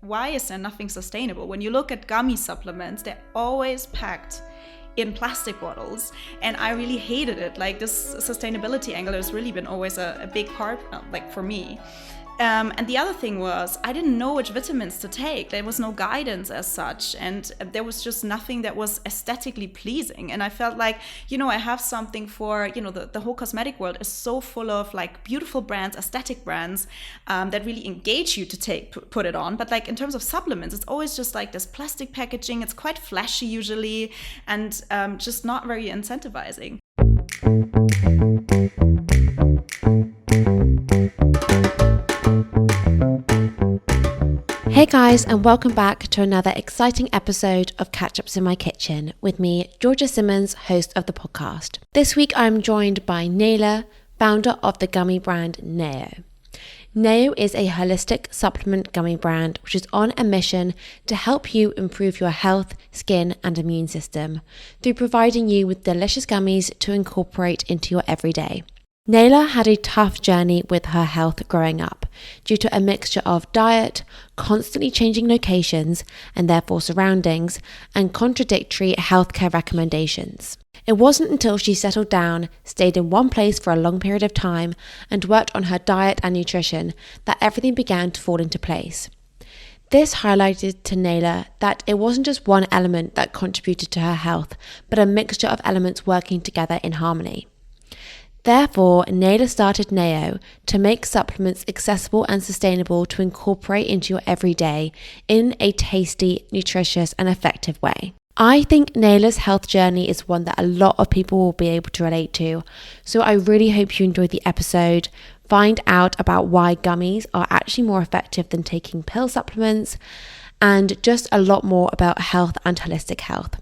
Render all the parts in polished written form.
why is there nothing sustainable? When you look at gummy supplements, they're always packed in plastic bottles, and I really hated it. Like, this sustainability angle has really been always a big part, like, for me. And the other thing was, I didn't know which vitamins to take. There was no guidance as such, and there was just nothing that was aesthetically pleasing. And I felt like, I have something for, the whole cosmetic world is so full of like beautiful brands, aesthetic brands, that really engage you to put it on. But like in terms of supplements, it's always just like this plastic packaging. It's quite flashy usually, and just not very incentivizing. Hey guys, and welcome back to another exciting episode of Catch-Ups in My Kitchen with me, Georgia Simmons, host of the podcast. This week I'm joined by Nele, founder of the gummy brand Naeo. Naeo is a holistic supplement gummy brand which is on a mission to help you improve your health, skin and immune system through providing you with delicious gummies to incorporate into your everyday. Nele had a tough journey with her health growing up due to a mixture of diet, constantly changing locations and therefore surroundings, and contradictory healthcare recommendations. It wasn't until she settled down, stayed in one place for a long period of time, and worked on her diet and nutrition that everything began to fall into place. This highlighted to Nele that it wasn't just one element that contributed to her health, but a mixture of elements working together in harmony. Therefore, Nele started Naeo to make supplements accessible and sustainable to incorporate into your everyday in a tasty, nutritious and effective way. I think Nele's health journey is one that a lot of people will be able to relate to, so I really hope you enjoyed the episode, find out about why gummies are actually more effective than taking pill supplements, and just a lot more about health and holistic health.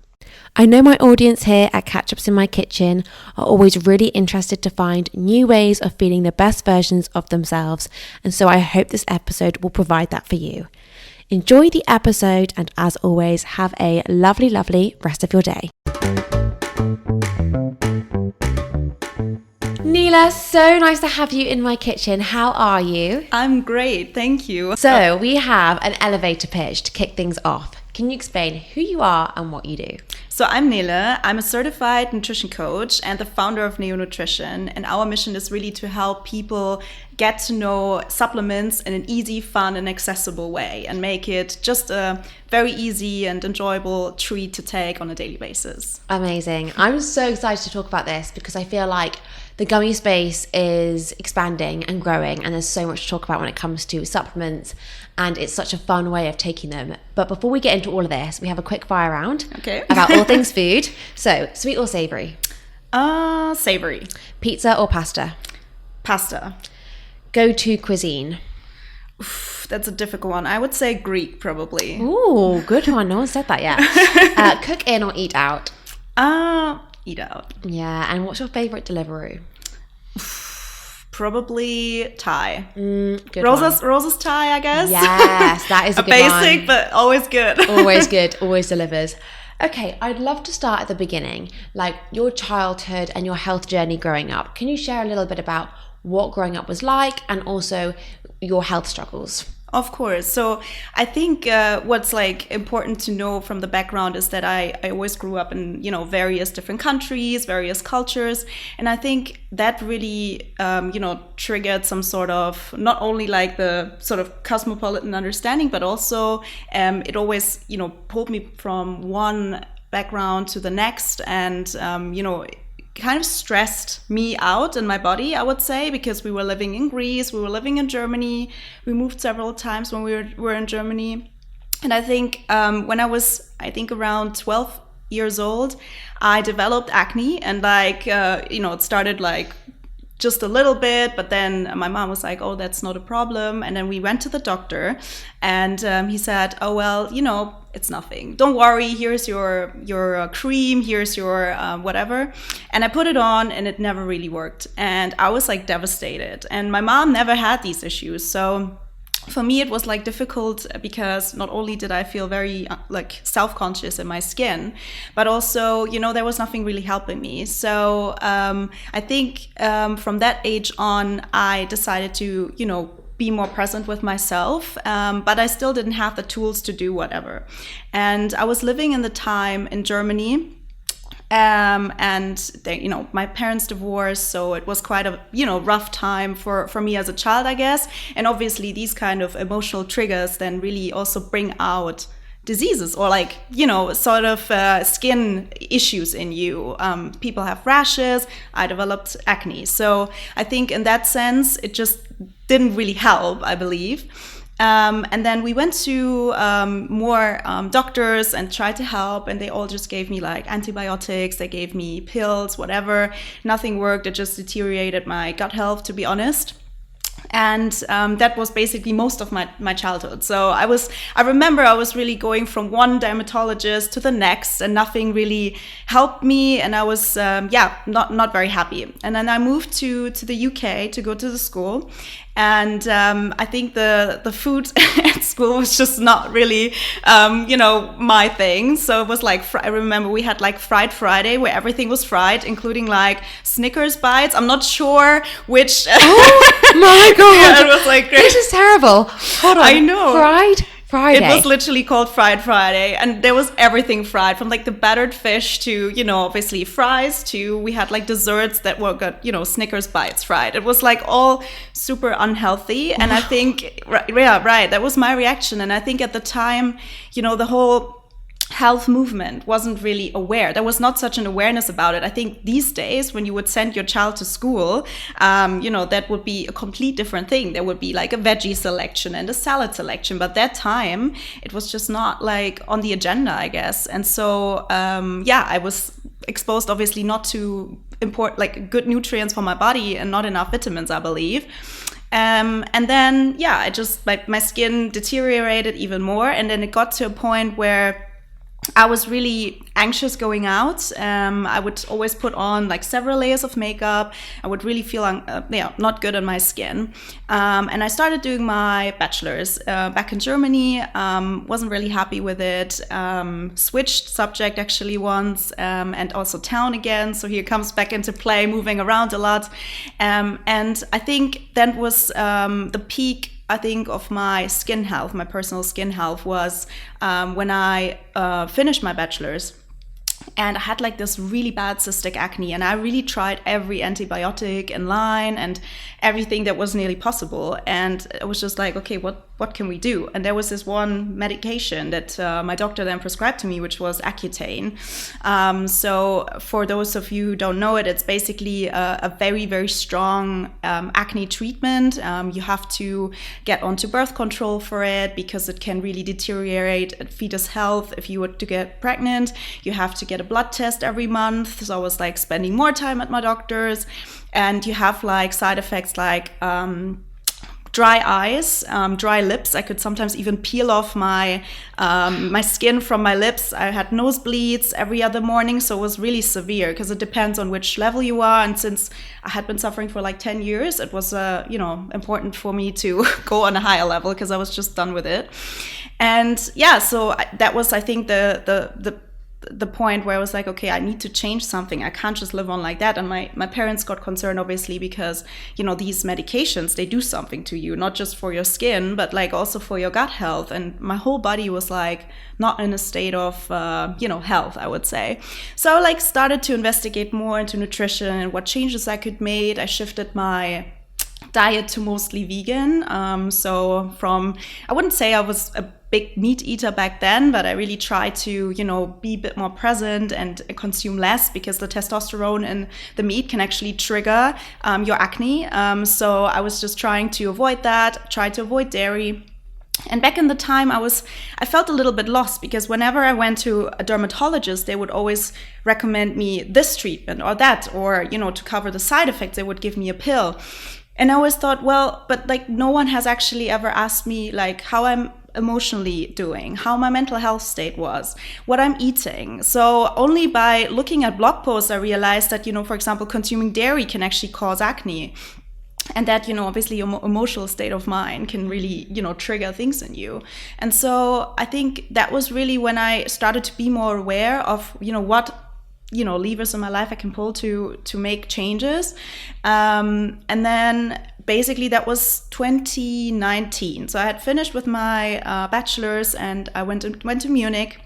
I know my audience here at Catch-Ups in My Kitchen are always really interested to find new ways of feeling the best versions of themselves, and so I hope this episode will provide that for you. Enjoy the episode, and as always, have a lovely, lovely rest of your day. Nele, so nice to have you in my kitchen. How are you? I'm great, thank you. So we have an elevator pitch to kick things off. Can you explain who you are and what you do? So I'm Nele. I'm a certified nutrition coach and the founder of Naeo Nutrition. And our mission is really to help people get to know supplements in an easy, fun and accessible way and make it just a very easy and enjoyable treat to take on a daily basis. Amazing. I'm so excited to talk about this because I feel like the gummy space is expanding and growing, and there's so much to talk about when it comes to supplements, and it's such a fun way of taking them. But before we get into all of this, we have a quick fire round about all things food. So, sweet or savory? Savory. Pizza or pasta? Pasta. Go-to cuisine? Oof, that's a difficult one. I would say Greek, probably. Ooh, good one. No one said that yet. Cook in or eat out? Eat out. Yeah, and what's your favorite Deliveroo? Probably Thai. Good Rosa's Thai, I guess. Yes, that is a good basic, one. but always good. Always good, always delivers. Okay, I'd love to start at the beginning, like your childhood and your health journey growing up. Can you share a little bit about what growing up was like and also your health struggles? Of course. So I think what's like important to know from the background is that I always grew up in, various different countries, various cultures. And I think that really, triggered some sort of, not only like the sort of cosmopolitan understanding, but also it always, pulled me from one background to the next and, kind of stressed me out in my body, I would say, because we were living in Greece, we were living in Germany, we moved several times when we were in Germany. And I think when I was, around 12 years old, I developed acne, and it started like just a little bit, but then my mom was like, oh, that's not a problem. And then we went to the doctor, and he said, oh, well, it's nothing. Don't worry. Here's your cream. Here's your whatever. And I put it on, and it never really worked. And I was like devastated. And my mom never had these issues. So for me, it was like difficult because not only did I feel very self-conscious in my skin, but also, there was nothing really helping me. So I think from that age on, I decided to, be more present with myself, but I still didn't have the tools to do whatever. And I was living in the time in Germany. And they, my parents divorced, so it was quite a, rough time for me as a child, I guess. And obviously these kind of emotional triggers then really also bring out diseases or sort of skin issues in you. People have rashes. I developed acne. So I think in that sense, it just didn't really help, I believe. And then we went to more doctors and tried to help, and they all just gave me like antibiotics, they gave me pills, whatever. Nothing worked. It just deteriorated my gut health, to be honest. And that was basically most of my childhood. So I remember I was really going from one dermatologist to the next, and nothing really helped me. And I was, not very happy. And then I moved to the UK to go to the school. And I think the food at school was just not really, my thing. So it was like, I remember we had like Fried Friday where everything was fried, including like Snickers bites. I'm not sure which. Oh my God. Yeah, it was like great. This is terrible. Hold on. I know. Fried Friday. It was literally called Fried Friday, and there was everything fried, from like the battered fish to, obviously fries, to we had like desserts that were got, Snickers bites fried. It was like all super unhealthy. And I think, right, that was my reaction. And I think at the time, the whole health movement wasn't really aware. There was not such an awareness about it. I think these days, when you would send your child to school, that would be a complete different thing. There would be like a veggie selection and a salad selection. But that time, it was just not like on the agenda, I guess. And so, I was exposed obviously not to import like good nutrients for my body and not enough vitamins, I believe. And then, I just, like, my skin deteriorated even more. And then it got to a point where I was really anxious going out. I would always put on like several layers of makeup. I would really feel not good on my skin. And I started doing my bachelor's back in Germany. Wasn't really happy with it. Switched subject actually once, and also town again. So here comes back into play, moving around a lot. And I think that was the peak, I think, of my skin health, my personal skin health, was when I finished my bachelor's. And I had like this really bad cystic acne, and I really tried every antibiotic in line and everything that was nearly possible. And it was just like, okay, what can we do? And there was this one medication that my doctor then prescribed to me, which was Accutane. So for those of you who don't know it, it's basically a very, very strong acne treatment. You have to get onto birth control for it because it can really deteriorate fetus health. If you were to get pregnant, you have to get a blood test every month. So I was like spending more time at my doctor's, and you have like side effects like dry eyes, dry lips. I could sometimes even peel off my skin from my lips. I had nosebleeds every other morning, so it was really severe because it depends on which level you are. And since I had been suffering for like 10 years, it was important for me to go on a higher level because I was just done with it. And so that was, I think, the point where I was like, okay, I need to change something. I can't just live on like that. And my parents got concerned, obviously, because, these medications, they do something to you, not just for your skin, but like also for your gut health. And my whole body was like not in a state of, health, I would say. So I like started to investigate more into nutrition and what changes I could make. I shifted my diet to mostly vegan. So I wouldn't say I was a big meat eater back then, but I really tried to, be a bit more present and consume less, because the testosterone in the meat can actually trigger your acne. So I was just trying to avoid that, try to avoid dairy. And back in the time, I felt a little bit lost, because whenever I went to a dermatologist, they would always recommend me this treatment or that, or, to cover the side effects, they would give me a pill. And I always thought, well, but like no one has actually ever asked me like how I'm emotionally doing, how my mental health state was, what I'm eating. So only by looking at blog posts, I realized that, for example, consuming dairy can actually cause acne. And that, obviously your emotional state of mind can really, trigger things in you. And so I think that was really when I started to be more aware of, what levers in my life I can pull to make changes. And then basically that was 2019. So I had finished with my bachelor's, and I went to Munich.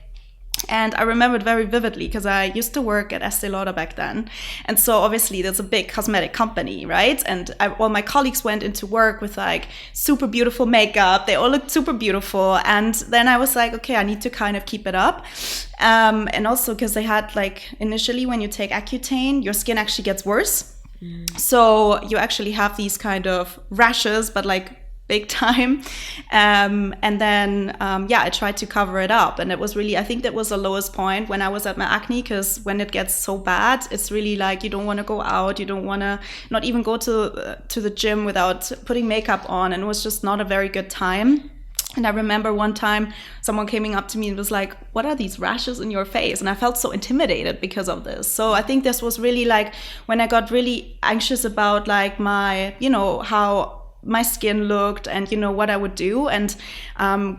And I remember it very vividly because I used to work at Estee Lauder back then. And so obviously there's a big cosmetic company, right? And all my colleagues went into work with like super beautiful makeup. They all looked super beautiful. And then I was like, okay, I need to kind of keep it up. And also because they had like, initially when you take Accutane, your skin actually gets worse. So you actually have these kind of rashes, but like big time. And then, I tried to cover it up. And it was really, I think that was the lowest point when I was at my acne, because when it gets so bad, it's really like you don't want to go out. You don't want to not even go to the gym without putting makeup on. And it was just not a very good time. And I remember one time someone came up to me and was like, what are these rashes in your face? And I felt so intimidated because of this. So I think this was really like when I got really anxious about like my, how my skin looked and what I would do. And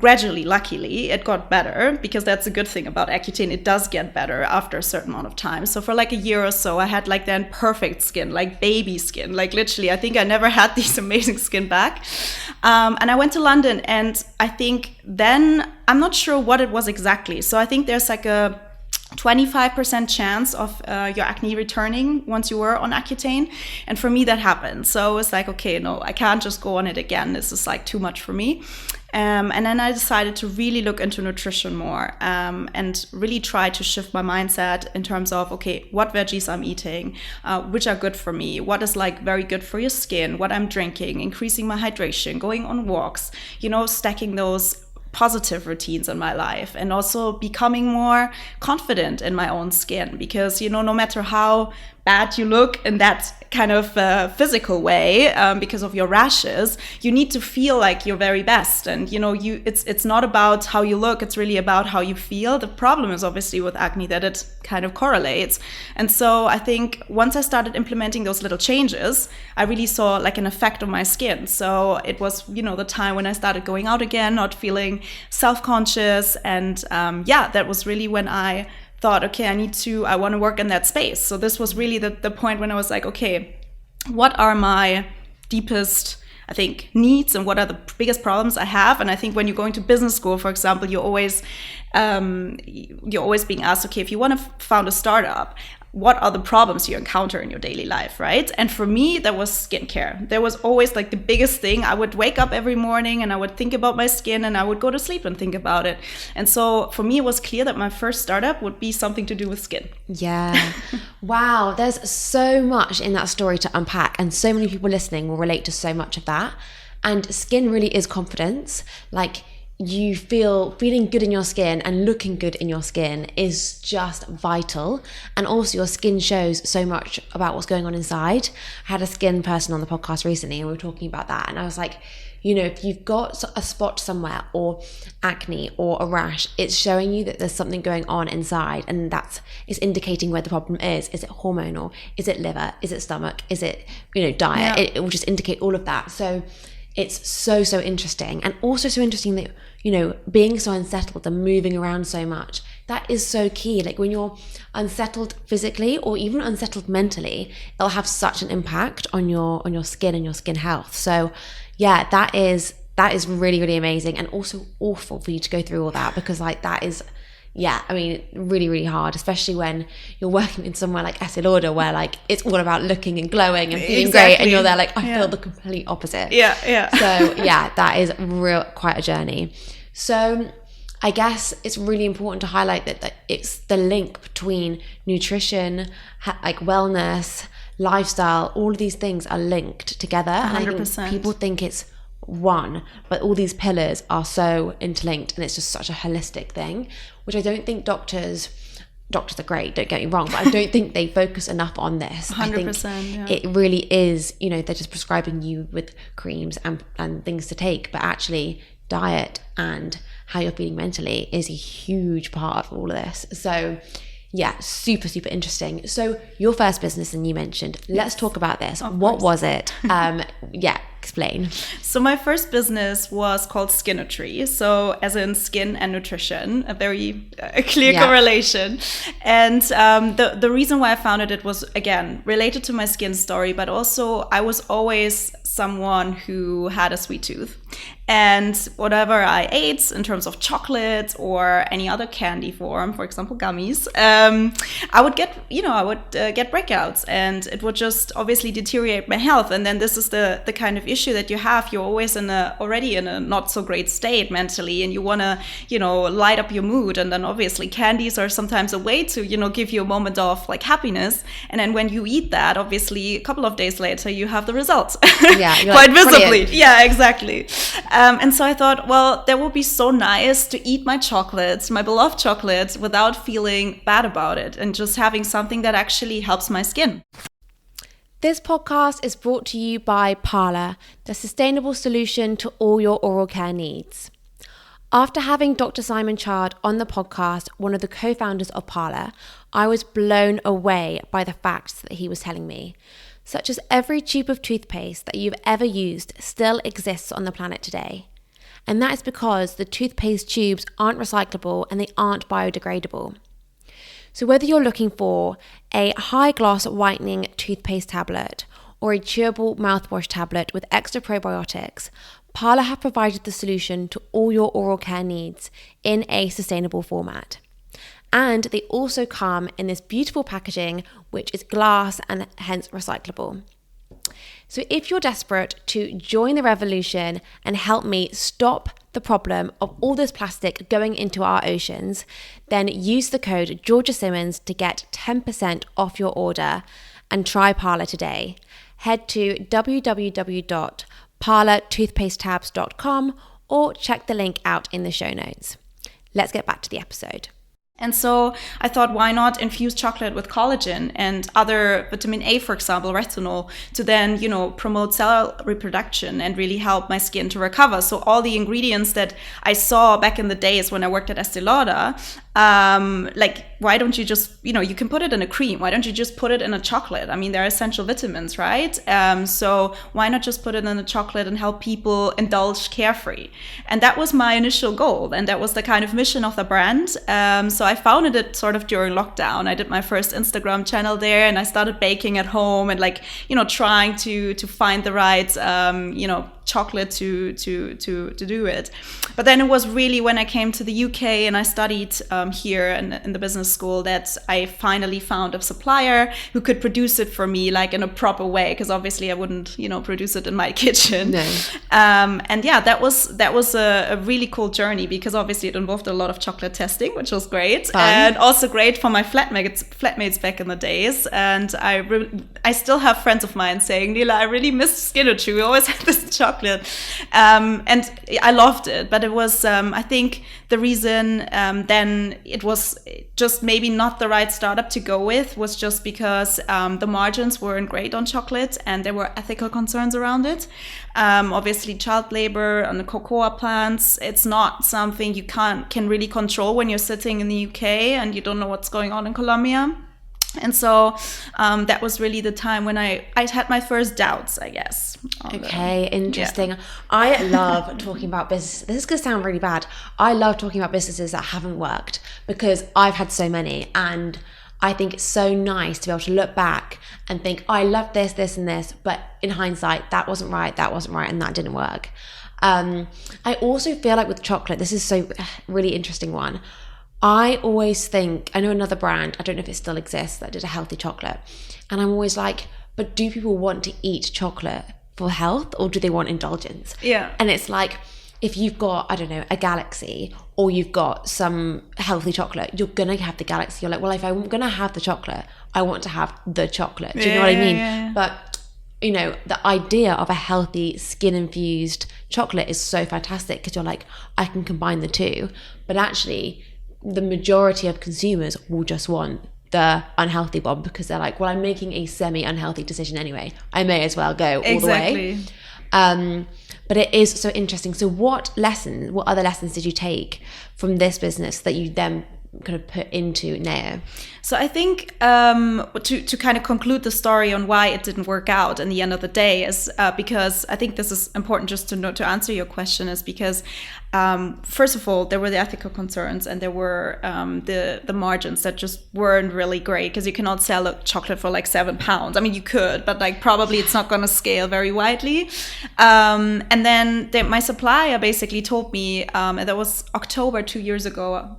gradually, luckily, it got better, because that's a good thing about Accutane. It does get better after a certain amount of time. So for like a year or so, I had like then perfect skin, like baby skin, like literally, I think I never had these amazing skin back. And I went to London, and I think then, I'm not sure what it was exactly. So I think there's like a 25% chance of your acne returning once you were on Accutane. And for me, that happened. So it was like, okay, no, I can't just go on it again. This is like too much for me. And then I decided to really look into nutrition more, and really try to shift my mindset in terms of, okay, what veggies I'm eating, which are good for me, what is like very good for your skin, what I'm drinking, increasing my hydration, going on walks, stacking those positive routines in my life, and also becoming more confident in my own skin, because no matter how bad you look in that kind of physical way, because of your rashes, you need to feel like your very best. And it's not about how you look, it's really about how you feel. The problem is obviously with acne that it kind of correlates. And so I think once I started implementing those little changes, I really saw like an effect on my skin. So it was the time when I started going out again, not feeling self-conscious, and that was really when I thought, okay, I want to work in that space. So this was really the point when I was like, okay, what are my deepest, I think, needs, and what are the biggest problems I have? And I think when you're going to business school, for example, you're always being asked, okay, if you want to found a startup, what are the problems you encounter in your daily life, right? And for me, that was skincare. There was always like the biggest thing. I would wake up every morning and I would think about my skin, and I would go to sleep and think about it. And so for me, it was clear that my first startup would be something to do with skin. Yeah. Wow. There's so much in that story to unpack, and so many people listening will relate to so much of that. And skin really is confidence. Like, you feeling good in your skin and looking good in your skin is just vital. And also your skin shows so much about what's going on inside. I had a skin person on the podcast recently, and we were talking about that, and I was like, if you've got a spot somewhere, or acne or a rash, it's showing you that there's something going on inside, and it's indicating where the problem is. Is it hormonal? Is it liver? Is it stomach? Is it diet? Yeah. It will just indicate all of that. So it's so interesting, and also so interesting that being so unsettled and moving around so much, that is so key. Like when you're unsettled physically or even unsettled mentally, it'll have such an impact on your skin and your skin health. So yeah, that is really, really amazing, and also awful for you to go through all that, because like that is, yeah, I mean, really, really hard, especially when you're working in somewhere like Estee Lauder, where like it's all about looking and glowing and feeling great, and you're there like, I feel the complete opposite. Yeah. So yeah, that is quite a journey. So I guess it's really important to highlight that it's the link between nutrition, like wellness, lifestyle, all of these things are linked together. 100%. And I think people think it's one, but all these pillars are so interlinked, and it's just such a holistic thing, which I don't think doctors are great, don't get me wrong, but I don't think they focus enough on this. 100%, I think it really is, they're just prescribing you with creams and things to take, but actually diet and how you're feeling mentally is a huge part of all of this. So yeah, super interesting. So your first business, and you mentioned, let's talk about this. What was it? Because Explain. So my first business was called Skinetry. So as in skin and nutrition, a very clear correlation. And the reason why I founded it was, again, related to my skin story, but also I was always someone who had a sweet tooth. And whatever I ate in terms of chocolate or any other candy form, for example, gummies, I would get breakouts, and it would just obviously deteriorate my health. And then this is the kind of issue that you have. You're always already in a not so great state mentally, and you want to, light up your mood. And then obviously candies are sometimes a way to, give you a moment of like happiness. And then when you eat that, obviously a couple of days later, you have the results. Yeah, quite like, visibly. brilliant. Yeah, exactly. And so I thought, well, that would be so nice to eat my chocolate, my beloved chocolate, without feeling bad about it and just having something that actually helps my skin. This podcast is brought to you by Parla, the sustainable solution to all your oral care needs. After having Dr. Simon Chard on the podcast, one of the co-founders of Parla, I was blown away by the facts that he was telling me, such as every tube of toothpaste that you've ever used still exists on the planet today. And that is because the toothpaste tubes aren't recyclable and they aren't biodegradable. So whether you're looking for a high gloss whitening toothpaste tablet or a chewable mouthwash tablet with extra probiotics, Parla have provided the solution to all your oral care needs in a sustainable format. And they also come in this beautiful packaging, which is glass and hence recyclable. So if you're desperate to join the revolution and help me stop the problem of all this plastic going into our oceans, then use the code Georgia Simmons to get 10% off your order and try Parla today. Head to www.parlatoothpastetabs.com or check the link out in the show notes. Let's get back to the episode. And so I thought, why not infuse chocolate with collagen and other vitamin A, for example, retinol, to then, promote cell reproduction and really help my skin to recover. So all the ingredients that I saw back in the days when I worked at Estee Lauder, why don't you just, you can put it in a cream. Why don't you just put it in a chocolate? I mean, they're essential vitamins, right? So why not just put it in a chocolate and help people indulge carefree? And that was my initial goal. And that was the kind of mission of the brand. So I founded it sort of during lockdown. I did my first Instagram channel there, and I started baking at home and trying to find the right, chocolate to do it. But then it was really when I came to the UK and I studied here in the business school that I finally found a supplier who could produce it for me in a proper way, because obviously I wouldn't produce it in my kitchen. No. And yeah, that was a really cool journey, because obviously it involved a lot of chocolate testing, which was great. Fun. And also great for my flatmates back in the days. And I still have friends of mine saying, Nele, I really missed Skinetry. We always had this chocolate. And I loved it, but it was I think the reason then it was just maybe not the right startup to go with was just because the margins weren't great on chocolate, and there were ethical concerns around it. Obviously child labor on the cocoa plants, it's not something you can really control when you're sitting in the UK and you don't know what's going on in Colombia. And so that was really the time when I had my first doubts, I guess. Okay, interesting. Yeah. I love talking about business. This is going to sound really bad. I love talking about businesses that haven't worked, because I've had so many, and I think it's so nice to be able to look back and think, I love this, this, and this, but in hindsight, that wasn't right, and that didn't work. I also feel like with chocolate, this is so really interesting one. I always think, I know another brand, I don't know if it still exists, that did a healthy chocolate. And I'm always like, but do people want to eat chocolate for health, or do they want indulgence? Yeah. And it's like, if you've got, I don't know, a Galaxy, or you've got some healthy chocolate, you're going to have the Galaxy. You're like, well, if I'm going to have the chocolate, I want to have the chocolate. Do you know what I mean? Yeah. But, the idea of a healthy skin-infused chocolate is so fantastic, because you're like, I can combine the two. But actually, the majority of consumers will just want the unhealthy one, because they're like, well, I'm making a semi-unhealthy decision anyway. I may as well go all the way. But it is so interesting. So what other lessons did you take from this business that you then kind of put into Naeo? So I think to kind of conclude the story on why it didn't work out in the end of the day is because I think this is important just to know, to answer your question, is because first of all, there were the ethical concerns, and there were the margins that just weren't really great, because you cannot sell a chocolate for like £7. I mean, you could, but like probably it's not going to scale very widely. And then my supplier basically told me, and that was October 3 years ago,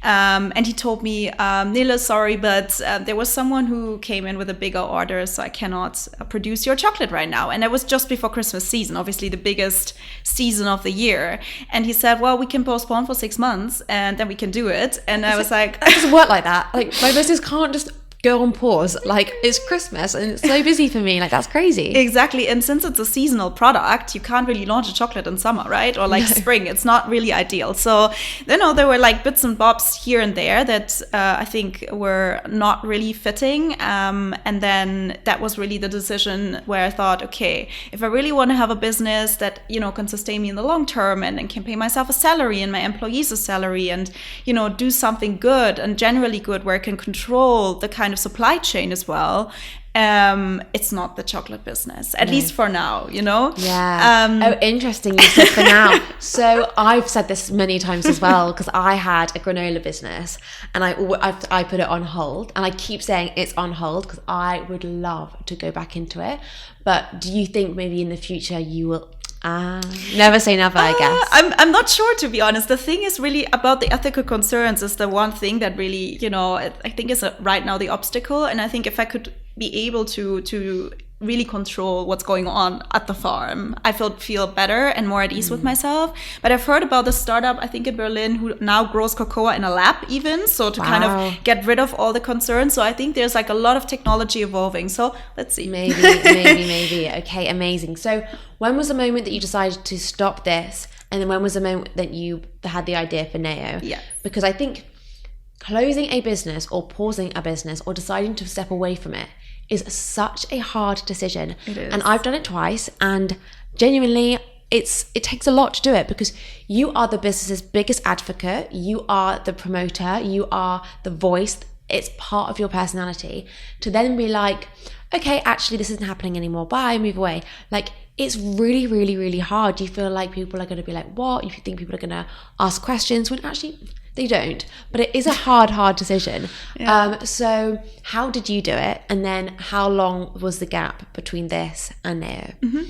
and he told me, Nele, sorry, but there was someone who came in with a bigger order, so I cannot produce your chocolate right now. And it was just before Christmas season, obviously the biggest season of the year. And he said, well, we can postpone for 6 months and then we can do it. And I was like, it doesn't work like that. Like, my business can't just go on pause. Like, it's Christmas and it's so busy for me. Like, that's crazy. Exactly. And since it's a seasonal product, you can't really launch a chocolate in summer, right? Or like spring. It's not really ideal. So, there were like bits and bobs here and there that I think were not really fitting. And then that was really the decision where I thought, okay, if I really want to have a business that, can sustain me in the long term and can pay myself a salary and my employees a salary and, do something good and generally good where I can control the kind of supply chain as well, it's not the chocolate business, at least for now, Yeah. Interesting you said for now. So I've said this many times as well, because I had a granola business and I put it on hold, and I keep saying it's on hold because I would love to go back into it. But do you think maybe in the future you will? Never say never, I guess. I'm not sure, to be honest. The thing is really about the ethical concerns is the one thing that really, I think is right now the obstacle. And I think if I could be able to really control what's going on at the farm, I feel better and more at ease with myself. But I've heard about the startup, I think in Berlin, who now grows cocoa in a lab even, so to kind of get rid of all the concerns. So I think there's like a lot of technology evolving. So let's see. Maybe. Okay, amazing. So when was the moment that you decided to stop this? And then when was the moment that you had the idea for Naeo? Yeah. Because I think closing a business or pausing a business or deciding to step away from it is such a hard decision. It is. And I've done it twice, and genuinely it takes a lot to do it, because you are the business's biggest advocate, you are the promoter, you are the voice, it's part of your personality. To then be like, okay, actually this isn't happening anymore, bye, move away. Like, it's really, really, really hard. You feel like people are going to be like, what? You think people are going to ask questions, when actually they don't. But it is a hard decision. Yeah. So how did you do it? And then how long was the gap between this and Naeo? Mm-hmm.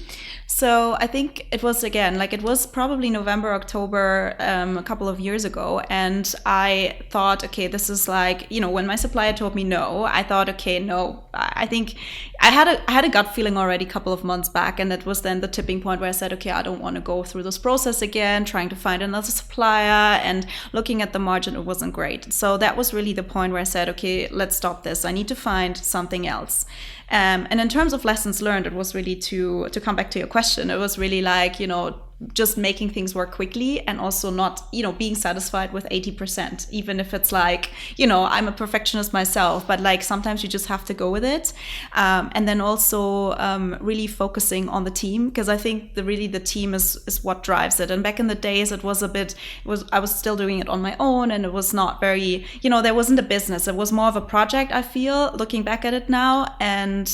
So I think it was, again, like it was probably November, October, a couple of years ago. And I thought, okay, this is like, when my supplier told me no, I thought, okay, no, I think I had a gut feeling already a couple of months back. And that was then the tipping point where I said, okay, I don't want to go through this process again, trying to find another supplier and looking at the margin, it wasn't great. So that was really the point where I said, okay, let's stop this. I need to find something else. And in terms of lessons learned, it was really to come back to your question. It was really like, just making things work quickly, and also not, being satisfied with 80%, even if it's like, I'm a perfectionist myself, but like sometimes you just have to go with it. And then also really focusing on the team, because I think the team is what drives it. And back in the days, I was still doing it on my own, and it was not very, there wasn't a business. It was more of a project, I feel, looking back at it now. And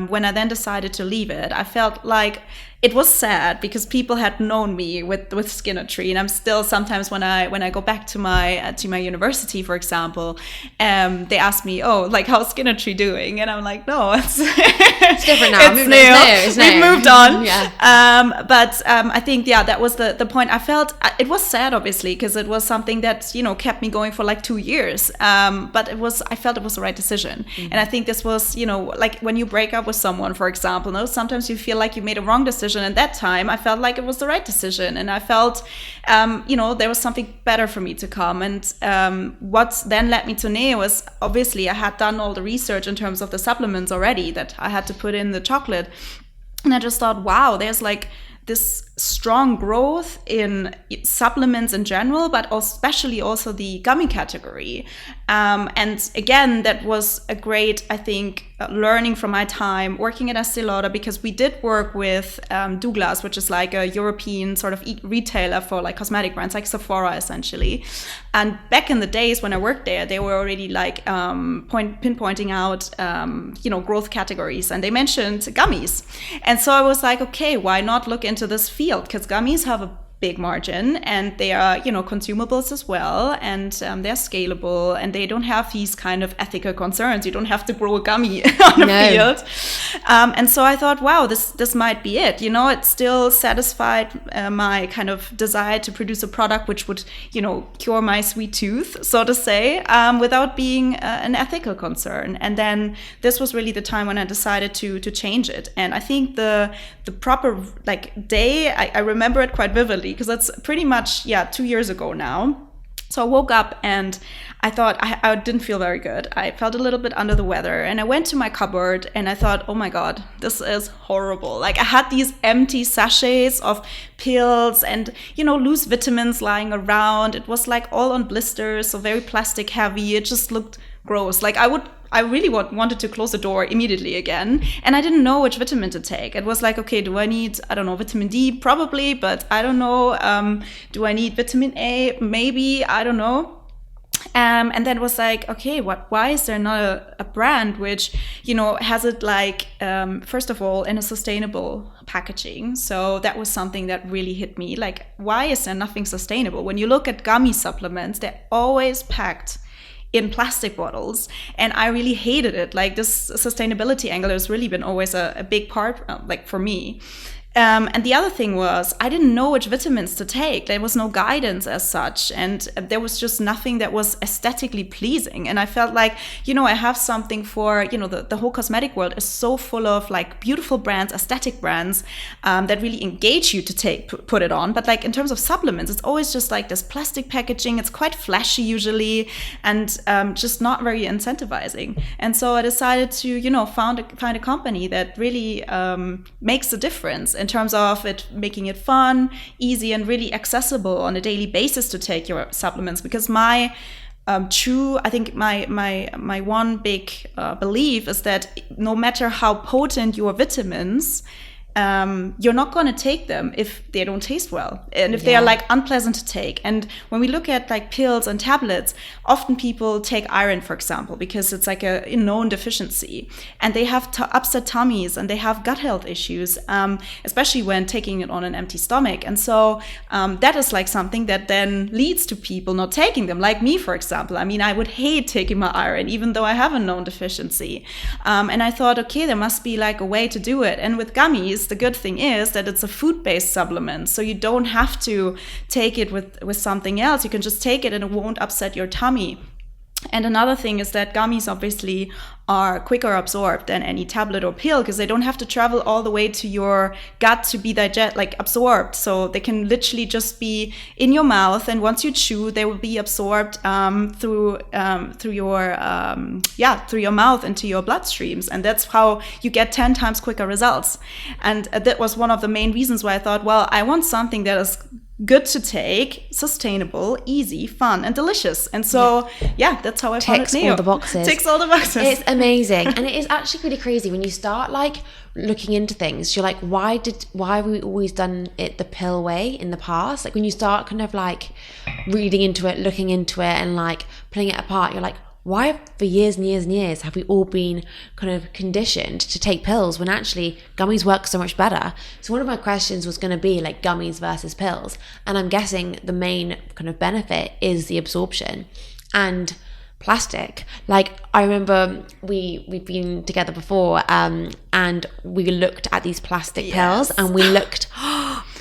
when I then decided to leave it, I felt like it was sad, because people had known me with Skinner Tree, and I'm still sometimes when I go back to my university, for example, they ask me, oh, like, how's Skinner Tree doing? And I'm like, no, it's different now. It's Naeo. We've moved on. Yeah. But I think that was the point. I felt it was sad, obviously, because it was something that kept me going for like 2 years. But I felt it was the right decision, and I think this was like when you break up with someone, for example, sometimes you feel like you made a wrong decision. At that time, I felt like it was the right decision, and I felt, there was something better for me to come. And what then led me to Naeo was, obviously, I had done all the research in terms of the supplements already that I had to put in the chocolate, and I just thought, wow, there's like this strong growth in supplements in general, but especially also the gummy category. And again, that was a great, I think, learning from my time working at Estee Lauder, because we did work with Douglas, which is like a European sort of retailer for like cosmetic brands, like Sephora essentially. And back in the days when I worked there, they were already like pinpointing out, growth categories, and they mentioned gummies. And so I was like, okay, why not look into this field? Because gummies have a big margin, and they are, consumables as well, and they're scalable, and they don't have these kind of ethical concerns. You don't have to grow a gummy on a field. And so I thought, wow, this might be it. It still satisfied my kind of desire to produce a product which would, cure my sweet tooth, so to say, without being an ethical concern. And then this was really the time when I decided to change it. And I think the proper day, I remember it quite vividly, because that's pretty much 2 years ago now. So I woke up and I thought I didn't feel very good. I felt a little bit under the weather, and I went to my cupboard and I thought, oh my God, this is horrible. Like, I had these empty sachets of pills and, loose vitamins lying around. It was like all on blisters, so very plastic heavy. It just looked gross. Like, I really wanted to close the door immediately again. And I didn't know which vitamin to take. It was like, okay, do I need, I don't know, vitamin D? Probably, but I don't know. Do I need vitamin A? Maybe, I don't know. And then it was like, okay, why is there not a brand which, has it like, first of all, in a sustainable packaging? So that was something that really hit me. Like, why is there nothing sustainable? When you look at gummy supplements, they're always packed in plastic bottles, and I really hated it. Like, this sustainability angle has really been always a big part, for me. And the other thing was, I didn't know which vitamins to take. There was no guidance as such, and there was just nothing that was aesthetically pleasing. And I felt like, I have something for, the whole cosmetic world is so full of like beautiful brands, aesthetic brands, that really engage you to put it on. But like in terms of supplements, it's always just like this plastic packaging. It's quite flashy usually, and just not very incentivizing. And so I decided to, find a company that really makes a difference in terms of it making it fun, easy, and really accessible on a daily basis to take your supplements. Because my I think my one big belief is that no matter how potent your vitamins, you're not going to take them if they don't taste well, and if they are like unpleasant to take. And when we look at like pills and tablets, often people take iron, for example, because it's like a known deficiency, and they have upset tummies and they have gut health issues, especially when taking it on an empty stomach. And so that is like something that then leads to people not taking them, like me, for example. I mean, I would hate taking my iron even though I have a known deficiency, and I thought, okay, there must be like a way to do it. And with gummies, the good thing is that it's a food-based supplement, so you don't have to take it with something else. You can just take it and it won't upset your tummy. And another thing is that gummies obviously are quicker absorbed than any tablet or pill, because they don't have to travel all the way to your gut to be absorbed. So they can literally just be in your mouth, and once you chew, they will be absorbed through your mouth into your bloodstreams, and that's how you get 10 times quicker results. And that was one of the main reasons why I thought, well, I want something that is good to take, sustainable, easy, fun, and delicious. And so, that's how I founded Naeo. Ticks all the boxes. Ticks all the boxes. It's amazing. And it is actually really crazy when you start like looking into things. You're like, why have we always done it the pill way in the past? Like when you start kind of like reading into it, looking into it, and like pulling it apart, you're like, why for years and years and years have we all been kind of conditioned to take pills when actually gummies work so much better? So one of my questions was going to be like gummies versus pills. And I'm guessing the main kind of benefit is the absorption and plastic. Like I remember we've been together before and we looked at these plastic pills, and we looked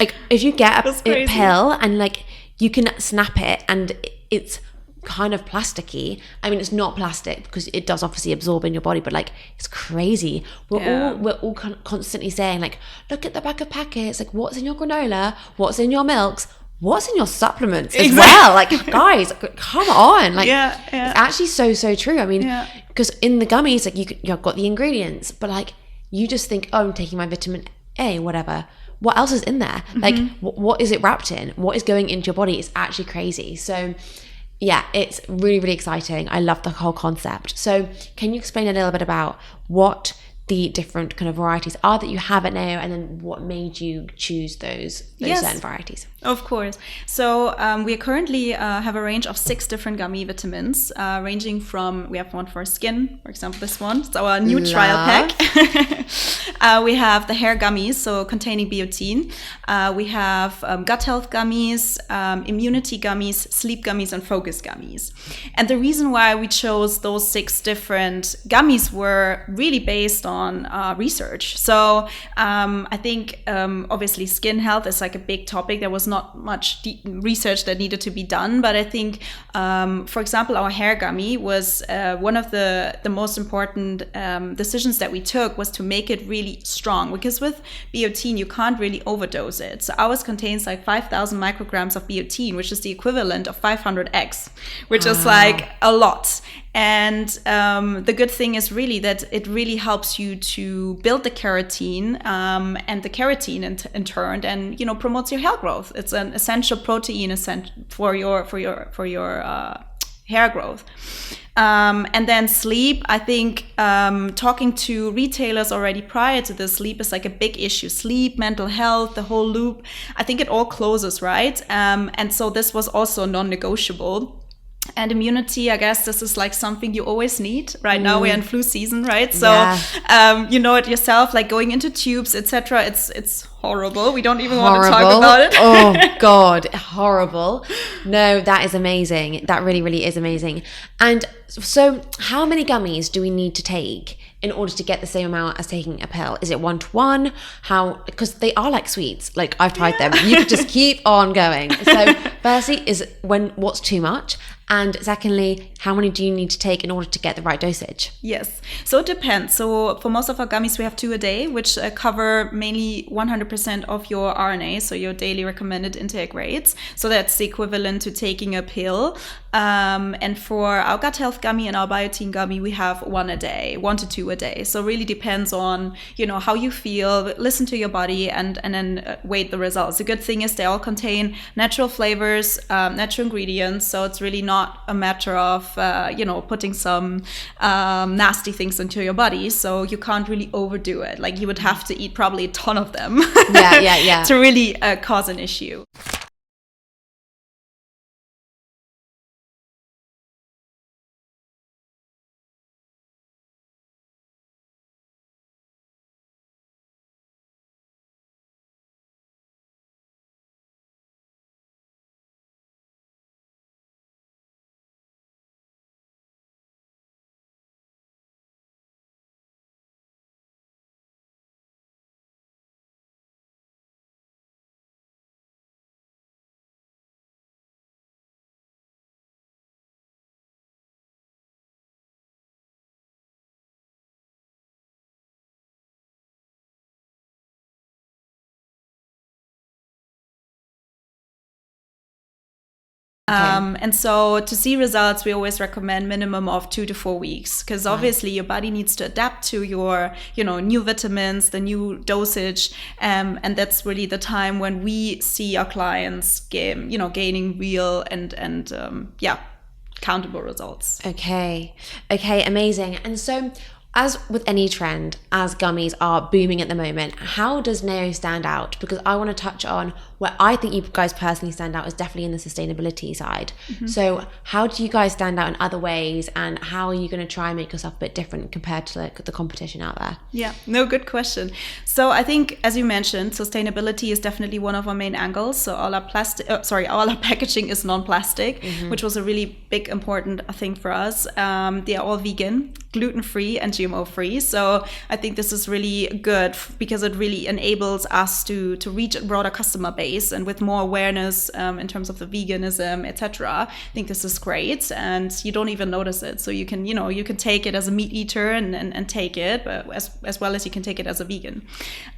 like if you get a pill and like you can snap it and it's kind of plasticky. I mean, it's not plastic because it does obviously absorb in your body, but like it's crazy. We're all constantly saying like, look at the back of packets, like what's in your granola, what's in your milks, what's in your supplements as well. Like guys, come on. Like it's actually so true. I mean, because in the gummies, like you've got the ingredients, but like you just think, oh, I'm taking my vitamin A, whatever. what else is in there? Like, what is it wrapped in? What is going into your body? It's actually crazy. So yeah, it's really, really exciting. I love the whole concept. So can you explain a little bit about what the different kind of varieties are that you have at Naeo, and then what made you choose those certain varieties? Of course. So we currently have a range of 6 different gummy vitamins, ranging from, we have one for skin, for example, this one. It's our new trial pack. We have the hair gummies, so containing biotin. We have gut health gummies, immunity gummies, sleep gummies, and focus gummies. And the reason why we chose those 6 different gummies were really based on research. So I think obviously skin health is like a big topic. There was not much research that needed to be done, but I think for example our hair gummy was one of the most important decisions that we took was to make it really strong, because with biotin you can't really overdose it. So ours contains like 5,000 micrograms of biotin, which is the equivalent of 500 eggs, which is like a lot. And the good thing is really that it really helps you to build the keratin, and the keratin in turn, and promotes your hair growth. It's an essential protein for your hair growth. And then sleep, I think talking to retailers already prior to this, sleep is like a big issue. Sleep, mental health, the whole loop. I think it all closes, right? And so this was also non-negotiable. And immunity, I guess this is like something you always need. Right now we're in flu season, right? So you know it yourself, like going into tubes, etc. It's horrible. We don't even want to talk about it. Oh God, horrible. No, that is amazing. That really, really is amazing. And so how many gummies do we need to take in order to get the same amount as taking a pill? Is it 1-to-1? How, because they are like sweets. Like I've tried them. You could just keep on going. So firstly, what's too much? And secondly, how many do you need to take in order to get the right dosage? Yes, so it depends. So for most of our gummies, we have 2 a day, which cover mainly 100% of your RNA, so your daily recommended intake rates. So that's the equivalent to taking a pill. And for our gut health gummy and our biotin gummy, we have 1 a day, 1 to 2 a day. So it really depends on, how you feel, listen to your body, and then wait the results. The good thing is they all contain natural flavors, natural ingredients. So it's really not a matter of, putting some nasty things into your body. So you can't really overdo it. Like you would have to eat probably a ton of them to really cause an issue. And so to see results, we always recommend minimum of 2 to 4 weeks, because obviously your body needs to adapt to your, new vitamins, the new dosage. And that's really the time when we see our clients gaining real and countable results. Okay, amazing. And so as with any trend, as gummies are booming at the moment, how does Naeo stand out? Because I want to touch on where I think you guys personally stand out is definitely in the sustainability side. Mm-hmm. So how do you guys stand out in other ways, and how are you going to try and make yourself a bit different compared to the competition out there? Yeah, no, good question. So I think, as you mentioned, sustainability is definitely one of our main angles. So all our packaging is non-plastic, mm-hmm. which was a really big, important thing for us. They are all vegan, gluten-free, and GMO-free. So I think this is really good because it really enables us to reach a broader customer base, and with more awareness in terms of the veganism, etc. I think this is great, and you don't even notice it. So you can take it as a meat eater and take it, but as well as you can take it as a vegan.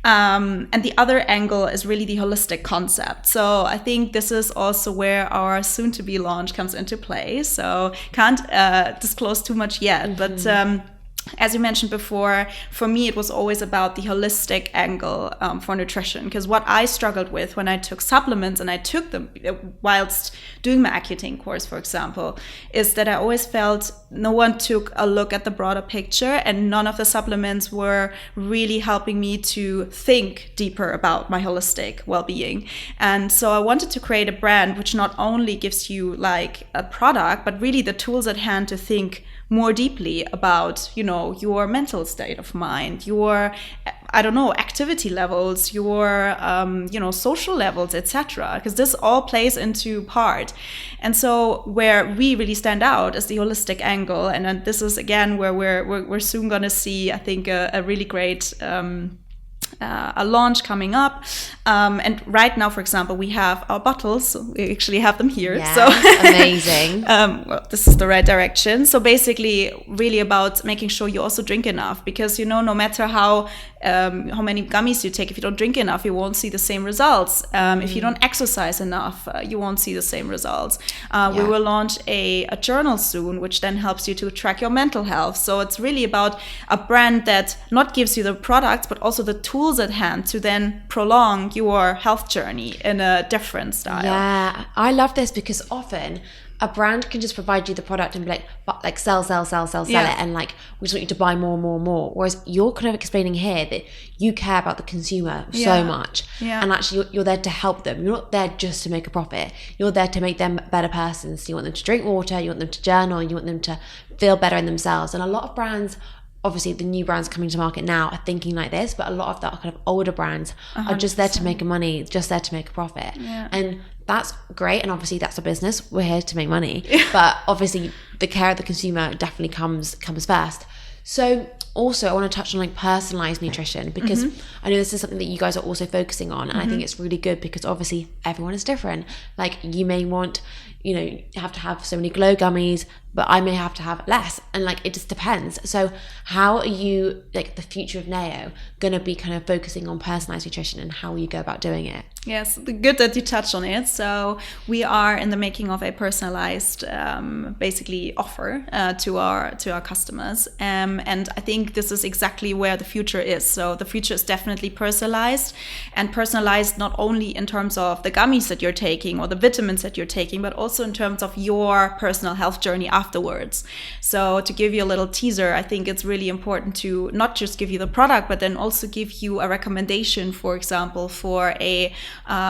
And the other angle is really the holistic concept. So I think this is also where our soon-to-be launch comes into play. So can't disclose too much yet, mm-hmm. but as you mentioned before, for me, it was always about the holistic angle for nutrition. Because what I struggled with when I took supplements, and I took them whilst doing my Accutane course, for example, is that I always felt no one took a look at the broader picture, and none of the supplements were really helping me to think deeper about my holistic well-being. And so I wanted to create a brand which not only gives you like a product, but really the tools at hand to think more deeply about, you know, your mental state of mind, your, I don't know, activity levels, your, you know, social levels, etc. Because this all plays into part. And so where we really stand out is the holistic angle. And then this is, again, where we're soon going to see, I think, a really great a launch coming up, and right now, for example, we have our bottles. We actually have them here. Yes, so amazing. Well, this is the right direction. So basically, really about making sure you also drink enough, because, you know, no matter how many gummies you take, if you don't drink enough, you won't see the same results. If you don't exercise enough, you won't see the same results. We will launch a journal soon, which then helps you to track your mental health. So it's really about a brand that not gives you the products, but also the tools at hand to then prolong your health journey in a different style. Yeah, I love this, because often a brand can just provide you the product and be like sell it, and like we just want you to buy more. Whereas you're kind of explaining here that you care about the consumer so much, and actually you're there to help them. You're not there just to make a profit. You're there to make them better persons. You want them to drink water, you want them to journal, you want them to feel better in themselves. And a lot of brands, obviously the new brands coming to market now, are thinking like this, but a lot of the kind of older brands 100%. Are just there to make money, just there to make a profit. And that's great, and obviously that's a business. We're here to make money. But obviously the care of the consumer definitely comes first. So also I want to touch on like personalized nutrition, because I know this is something that you guys are also focusing on, and I think it's really good, because obviously everyone is different. Like you may want, you know, you have to have so many glow gummies, but I may have to have less, and like it just depends. So how are you, like the future of Naeo, gonna be kind of focusing on personalized nutrition, and how will you go about doing it? Yes, good that you touched on it. So we are in the making of a personalized, basically offer to our customers, and I think this is exactly where the future is. So the future is definitely personalized, and personalized not only in terms of the gummies that you're taking or the vitamins that you're taking, but also in terms of your personal health journey afterwards. So to give you a little teaser, I think it's really important to not just give you the product, but then also give you a recommendation, for example, for a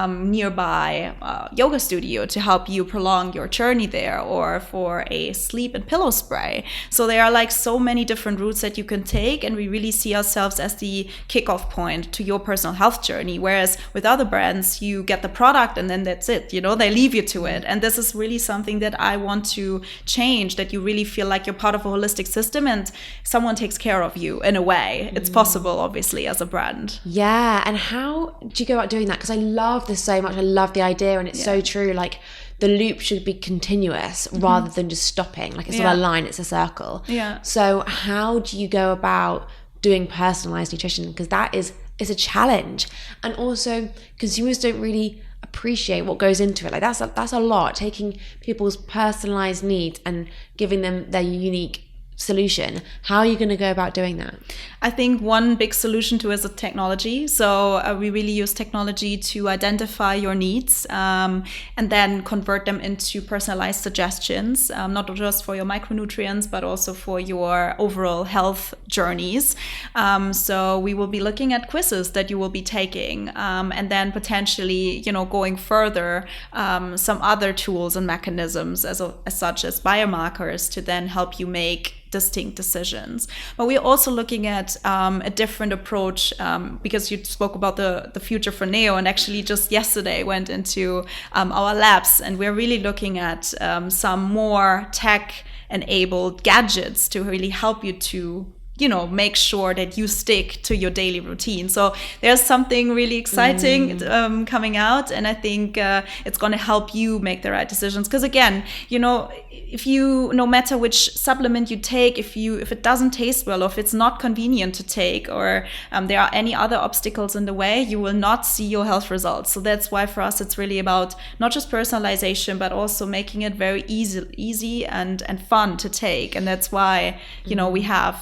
nearby yoga studio to help you prolong your journey there, or for a sleep and pillow spray. So there are like so many different routes that you can take, and we really see ourselves as the kickoff point to your personal health journey. Whereas with other brands, you get the product and then that's it, you know, they leave you to it. And this is really something that I want to change, that you really feel like you're part of a holistic system and someone takes care of you in a way. It's possible, obviously, as a brand. Yeah, and how do you go about doing that? Because I love this so much. I love the idea, and it's so true. Like the loop should be continuous rather than just stopping. Like it's not a line, it's a circle. Yeah. So how do you go about doing personalized nutrition? Because it's a challenge, and also consumers don't really appreciate what goes into it. Like that's a lot, taking people's personalized needs and giving them their unique solution. How are you going to go about doing that? I think one big solution to it is technology. So we really use technology to identify your needs and then convert them into personalized suggestions, not just for your micronutrients, but also for your overall health journeys. So we will be looking at quizzes that you will be taking, and then potentially, you know, going further, some other tools and mechanisms as such as biomarkers to then help you make distinct decisions. But we're also looking at a different approach, because you spoke about the future for Naeo, and actually just yesterday went into our labs, and we're really looking at some more tech-enabled gadgets to really help you to, you know, make sure that you stick to your daily routine. So there's something really exciting coming out, and I think it's going to help you make the right decisions. Because again, you know, if you, no matter which supplement you take, if it doesn't taste well, or if it's not convenient to take, or there are any other obstacles in the way, you will not see your health results. So that's why for us it's really about not just personalization, but also making it very easy and fun to take. And that's why, you know, we have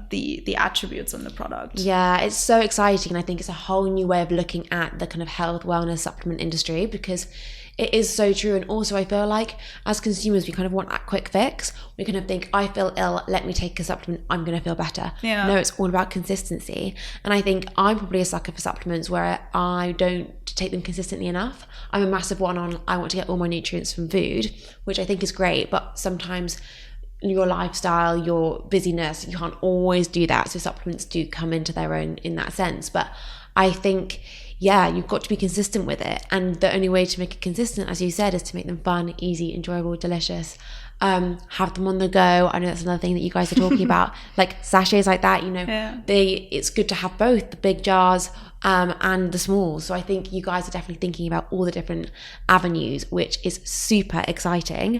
the attributes in the product. Yeah, it's so exciting. And I think it's a whole new way of looking at the kind of health, wellness, supplement industry, because it is so true. And also I feel like as consumers, we kind of want that quick fix. We kind of think, I feel ill, let me take a supplement, I'm going to feel better. Yeah. No, it's all about consistency. And I think I'm probably a sucker for supplements where I don't take them consistently enough. I'm a massive one on, I want to get all my nutrients from food, which I think is great. But sometimes your lifestyle, your busyness, you can't always do that. So supplements do come into their own in that sense. But I think, yeah, you've got to be consistent with it. And the only way to make it consistent, as you said, is to make them fun, easy, enjoyable, delicious. Have them on the go. I know that's another thing that you guys are talking about, like sachets like that, you know, it's good to have both the big jars and the small. So I think you guys are definitely thinking about all the different avenues, which is super exciting.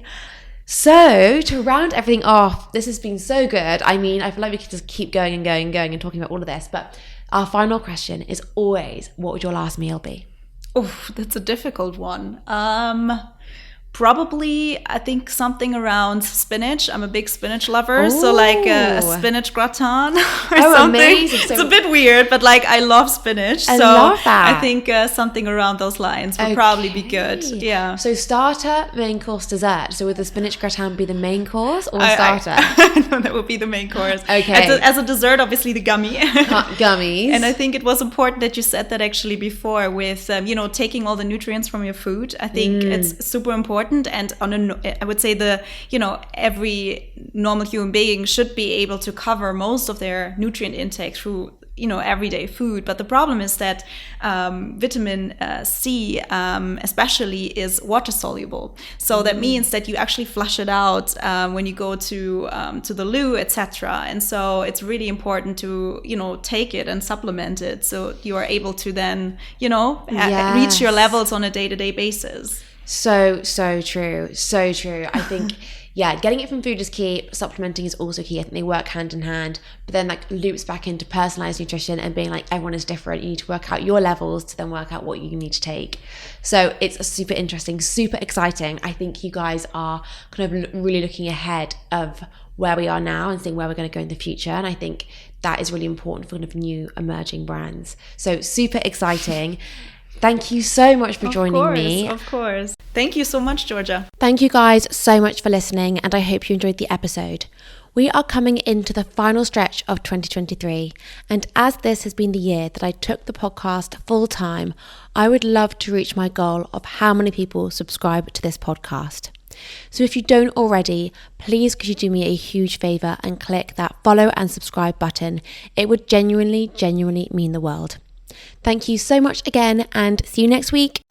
So to round everything off, this has been so good. I mean, I feel like we could just keep going and going and going and talking about all of this, but our final question is always, what would your last meal be? Oh, that's a difficult one. Probably, I think something around spinach. I'm a big spinach lover. Ooh. So like a spinach gratin or something. Amazing. So it's a bit weird, but like I love spinach. I so love that. I think something around those lines would probably be good. Yeah. So starter, main course, dessert. So would the spinach gratin be the main course or starter? No, that would be the main course. Okay. As a dessert, obviously the gummy. Gummies. And I think it was important that you said that actually before with, taking all the nutrients from your food. I think it's super important. And I would say every normal human being should be able to cover most of their nutrient intake through everyday food. But the problem is that vitamin C especially is water soluble. So that means that you actually flush it out when you go to the loo, etc. And so it's really important to take it and supplement it so you are able to then reach your levels on a day-to-day basis. So true. So true. I think, getting it from food is key. Supplementing is also key. I think they work hand in hand, but then like loops back into personalized nutrition and being like, everyone is different. You need to work out your levels to then work out what you need to take. So it's a super interesting, super exciting. I think you guys are kind of really looking ahead of where we are now and seeing where we're going to go in the future. And I think that is really important for kind of new emerging brands. So super exciting. Thank you so much for joining me. Of course. Thank you so much, Georgia. Thank you guys so much for listening, and I hope you enjoyed the episode. We are coming into the final stretch of 2023, and as this has been the year that I took the podcast full time, I would love to reach my goal of how many people subscribe to this podcast. So if you don't already, please could you do me a huge favour and click that follow and subscribe button. It would genuinely mean the world. Thank you so much again, and see you next week.